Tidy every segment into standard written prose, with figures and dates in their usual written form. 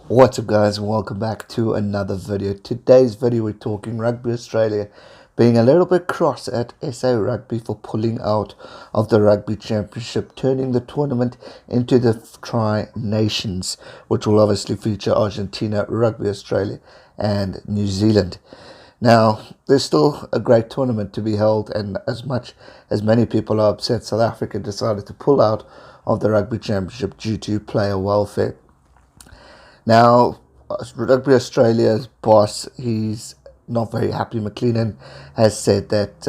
What's up guys, and welcome back to another video. Today's video we're talking Rugby Australia being a little bit cross at SA Rugby for pulling out of the Rugby Championship, turning the tournament into the Tri-Nations, which will obviously feature Argentina, Rugby Australia and New Zealand. Now, there's still a great tournament to be held, and as much as many people are upset South Africa decided to pull out of the Rugby Championship due to player welfare. Now, Rugby Australia's boss, he's not very happy. McLennan has said that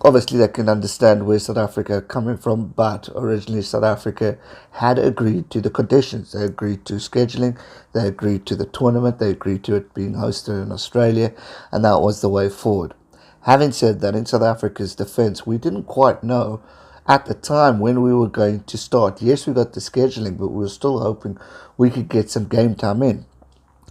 obviously they can understand where South Africa are coming from, but originally South Africa had agreed to the conditions. They agreed to scheduling, they agreed to the tournament, they agreed to it being hosted in Australia, and that was the way forward. Having said that, in South Africa's defence, we didn't quite know at the time when we were going to start. Yes, we got the scheduling, but we were still hoping we could get some game time in.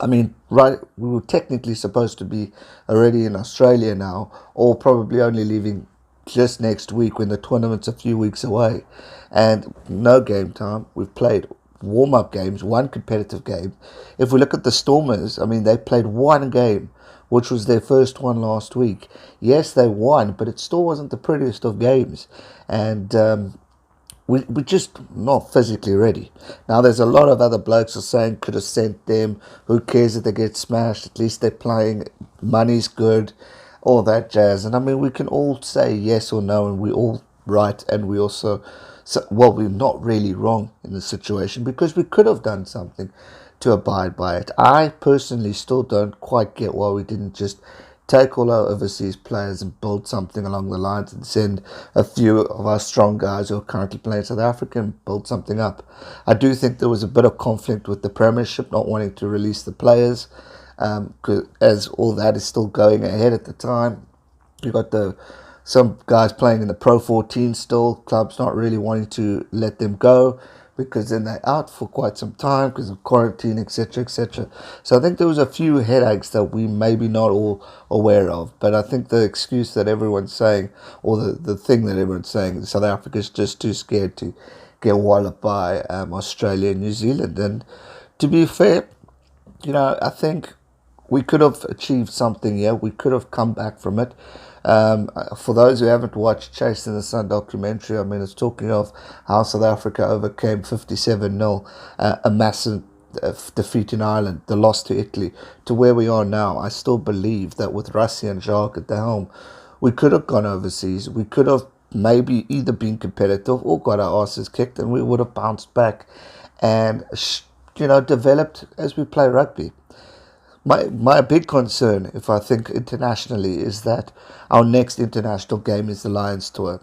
I mean, right, we were technically supposed to be already in Australia now, or probably only leaving just next week when the tournament's a few weeks away. And no game time. We've played warm-up games, one competitive game. If we look at the Stormers, I mean, they played one game, which was their first one last week. Yes, they won, but it still wasn't the prettiest of games. And we're just not physically ready. Now, there's a lot of other blokes who are saying could have sent them. Who cares if they get smashed? At least they're playing. Money's good. All that jazz. And I mean, we can all say yes or no, and we're all right. And we also, well, we're not really wrong in the situation because we could have done something to abide by it. I personally still don't quite get why we didn't just take all our overseas players and build something along the lines and send a few of our strong guys who are currently playing South Africa and build something up. I do think there was a bit of conflict with the Premiership not wanting to release the players, as all that is still going ahead at the time. You got some guys playing in the Pro 14 still, clubs not really wanting to let them go, because then they're out for quite some time because of quarantine, etc., etc. So I think there was a few headaches that we maybe not all aware of. But I think the excuse that everyone's saying, or the thing that everyone's saying, South Africa's just too scared to get walloped by Australia and New Zealand. And to be fair, you know, I think we could have achieved something here. We could have come back from it. For those who haven't watched Chasing the Sun documentary, I mean, it's talking of how South Africa overcame 57-0, a massive defeat in Ireland, the loss to Italy, to where we are now. I still believe that with Rassie and Jacques at the helm, we could have gone overseas. We could have maybe either been competitive or got our asses kicked, and we would have bounced back and, you know, developed as we play rugby. My big concern, if I think internationally, is that our next international game is the Lions Tour.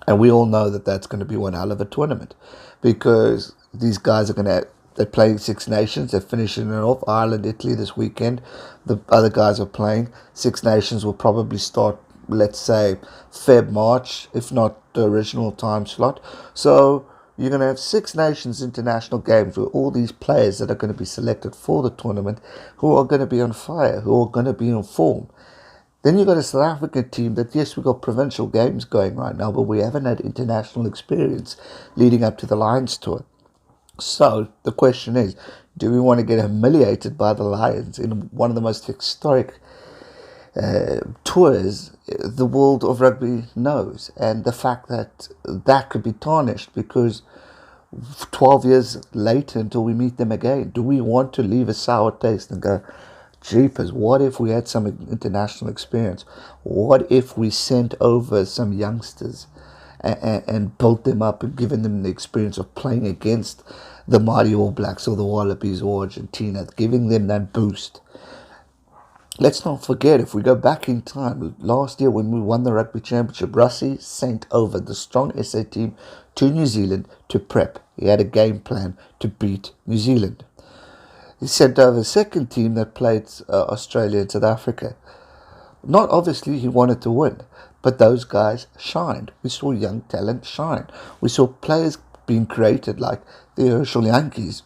And we all know that that's going to be one hell of a tournament, because these guys are they're playing Six Nations. They're finishing it off. Ireland, Italy this weekend. The other guys are playing. Six Nations will probably start, let's say, Feb, March, if not the original time slot. So you're going to have Six Nations international games with all these players that are going to be selected for the tournament, who are going to be on fire, who are going to be in form. Then you've got a South African team that, yes, we've got provincial games going right now, but we haven't had international experience leading up to the Lions Tour. So the question is, do we want to get humiliated by the Lions in one of the most historic tours the world of rugby knows? And the fact that that could be tarnished because 12 years later until we meet them again, do we want to leave a sour taste and go, jeepers, what if we had some international experience? What if we sent over some youngsters and built them up and given them the experience of playing against the mighty All Blacks or the Wallabies or Argentina, giving them that boost? Let's not forget, if we go back in time, last year when we won the Rugby Championship, Rassie sent over the strong SA team to New Zealand to prep. He had a game plan to beat New Zealand. He sent over a second team that played Australia and South Africa. Not obviously he wanted to win, But those guys shined. We saw young talent shine. We saw players being created like the Herschel Yankees.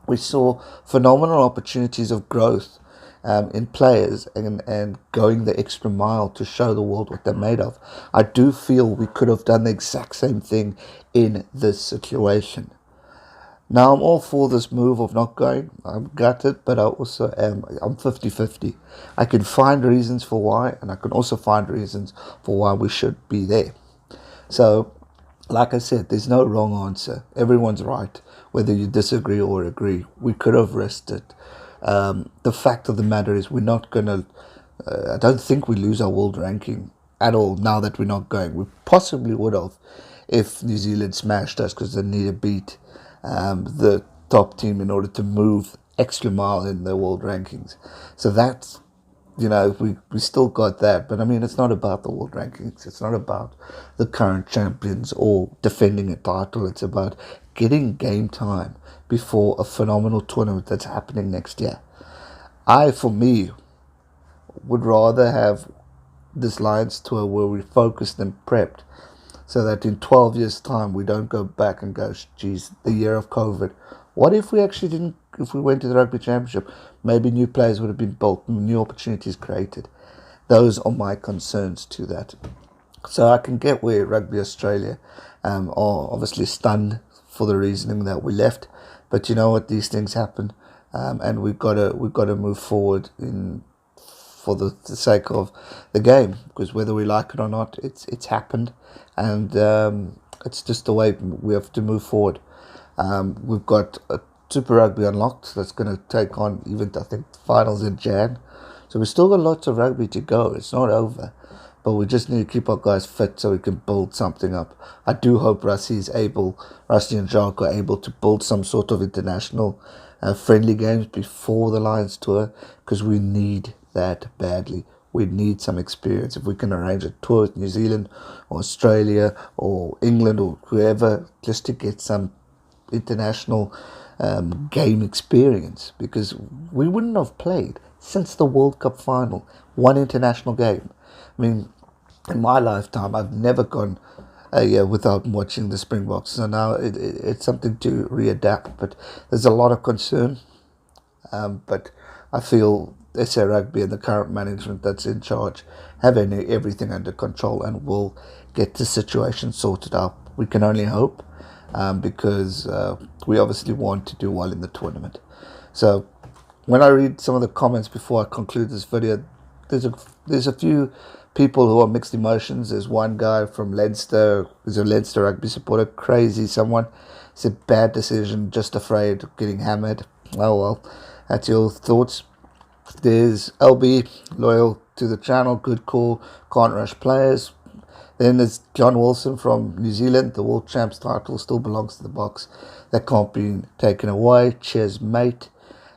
We saw phenomenal opportunities of growth in players and going the extra mile to show the world what they're made of. I do feel we could have done the exact same thing in this situation. Now, I'm all for this move of not going. I'm gutted, but I also am. I'm 50-50. I can find reasons for why, and I can also find reasons for why we should be there. So, like I said, there's no wrong answer. Everyone's right, whether you disagree or agree. We could have risked it. The fact of the matter is we're not going to... I don't think we lose our world ranking at all now that we're not going. We possibly would have if New Zealand smashed us because they need to beat the top team in order to move extra mile in the world rankings. So that's, we still got that. But I mean, it's not about the world rankings. It's not about the current champions or defending a title. It's about getting game time before a phenomenal tournament that's happening next year. For me, would rather have this Lions tour where we focused and prepped so that in 12 years' time we don't go back and go, geez, the year of COVID. What if we actually didn't, if we went to the Rugby Championship, maybe new players would have been built, new opportunities created. Those are my concerns to that. So I can get where Rugby Australia are obviously stunned for the reasoning that we left. But you know what, these things happen. And we've got to move forward for the sake of the game, because whether we like it or not, it's happened, and it's just the way we have to move forward. We've got a Super Rugby unlocked that's going to take on even, I think, finals in Jan. So we've still got lots of rugby to go. It's not over, but we just need to keep our guys fit so we can build something up. I do hope Rusty and Jacques are able to build some sort of international friendly games before the Lions tour, because we need that badly. We need some experience. If we can arrange a tour with New Zealand or Australia or England or whoever, just to get some international game experience, because we wouldn't have played since the World Cup final one international game. I mean, in my lifetime, I've never gone a year without watching the Springboks. So now it's something to readapt, but there's a lot of concern. But I feel SA Rugby and the current management that's in charge have everything under control and will get the situation sorted out. We can only hope, because we obviously want to do well in the tournament. So when I read some of the comments before I conclude this video, there's a few people who are mixed emotions. There's one guy from Leinster, who's a Leinster rugby supporter, crazy someone. Said bad decision, just afraid of getting hammered. Oh well, that's your thoughts. There's LB, loyal to the channel, good call, can't rush players. Then there's John Wilson from New Zealand, the world champs title still belongs to the Boks. That can't be taken away. Cheers, mate.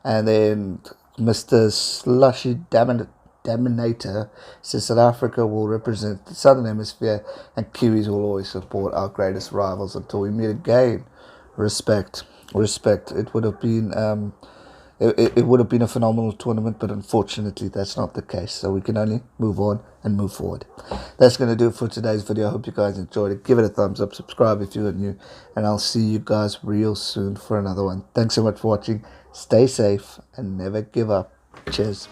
And then Mr. Slushy Daminator says South Africa will represent the Southern Hemisphere and Kiwis will always support our greatest rivals until we meet again. Respect. It would have been it would have been a phenomenal tournament, but unfortunately that's not the case. So we can only move on and move forward. That's going to do it for today's video. I hope you guys enjoyed it. Give it a thumbs up, subscribe if you are new, and I'll see you guys real soon for another one. Thanks so much for watching. Stay safe and never give up. Cheers.